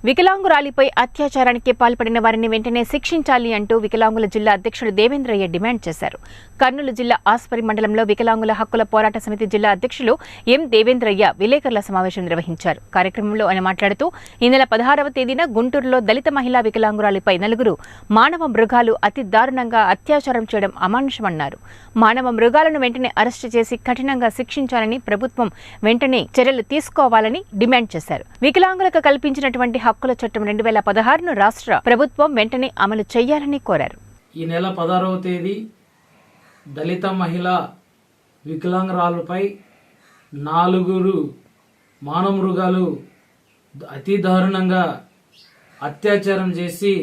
వికలాంగురాలిపై అత్యాచారానికి పాల్పడిన వారిని వెంటనే శిక్షించాలి అంటూ వికలాంగుల జిల్లా అధ్యక్షుడు దేవేంద్రయ్య డిమాండ్ చేశారు. కర్నూలు జిల్లా ఆస్పరి మండలంలో వికలాంగుల హక్కుల పోరాట సమితి జిల్లా అధ్యక్షులు ఎం దేవేంద్రయ్య విలేకరుల సమావేశం నిర్వహించారు. కార్యక్రమంలో ఆయన మాట్లాడుతూ ఈ నెల 16వ తేదీన గుంటూరులో దళిత మహిళా వికలాంగురాలిపై 4 మానవ మృగాలు అతి దారుణంగా అత్యాచారం చేయడం అమానుషమన్నారు. మానవ మృగాలను వెంటనే అరెస్టు చేసి కఠినంగా శిక్షించాలని ప్రభుత్వం వెంటనే చర్యలు తీసుకోవాలని డిమాండ్ చేశారు. వికలాంగులకు కల్పించినటువంటి హక్కుల చట్టం 2016ను రాష్ట్ర ప్రభుత్వం వెంటనే అమలు చేయాలని కోరారు. ఈ నెల 16వ తేదీ దళిత మహిళా వికలాంగురాలపై 4 మానవ మృగాలు అతి దారుణంగా అత్యాచారం చేసి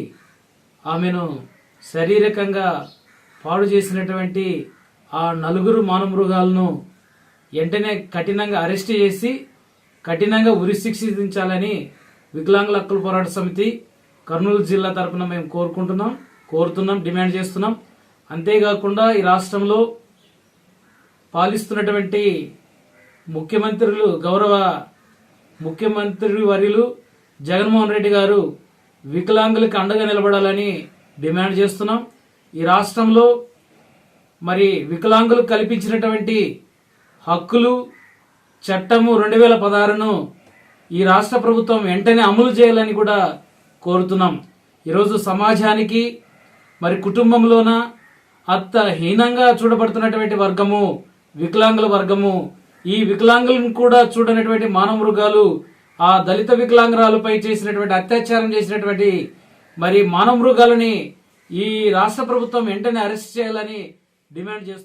ఆమెను శారీరకంగా పాడు చేసినటువంటి ఆ 4 మానవ మృగాలను వెంటనే కఠినంగా అరెస్ట్ చేసి కఠినంగా ఉరిశిక్షించాలని వికలాంగుల హక్కుల పోరాట సమితి కర్నూలు జిల్లా తరఫున మేము కోరుతున్నాం, డిమాండ్ చేస్తున్నాం. అంతేకాకుండా ఈ రాష్ట్రంలో పాలిస్తున్నటువంటి గౌరవ ముఖ్యమంత్రి వర్యులు జగన్మోహన్ రెడ్డి గారు వికలాంగులకు అండగా నిలబడాలని డిమాండ్ చేస్తున్నాం. ఈ రాష్ట్రంలో మరి వికలాంగులకు కల్పించినటువంటి హక్కులు చట్టము 2016ను ఈ రాష్ట్ర ప్రభుత్వం వెంటనే అమలు చేయాలని కూడా కోరుతున్నాం. ఈరోజు సమాజానికి మరి కుటుంబంలోన హీనంగా చూడబడుతున్నటువంటి వర్గము వికలాంగుల వర్గము. ఈ వికలాంగులను కూడా చూడనటువంటి మానవ మృగాలు ఆ దళిత వికలాంగురాలపై చేసినటువంటి అత్యాచారం చేసినటువంటి మరి మానవ మృగాలని ఈ రాష్ట్ర ప్రభుత్వం వెంటనే అరెస్ట్ చేయాలని డిమాండ్ చేస్తున్నాం.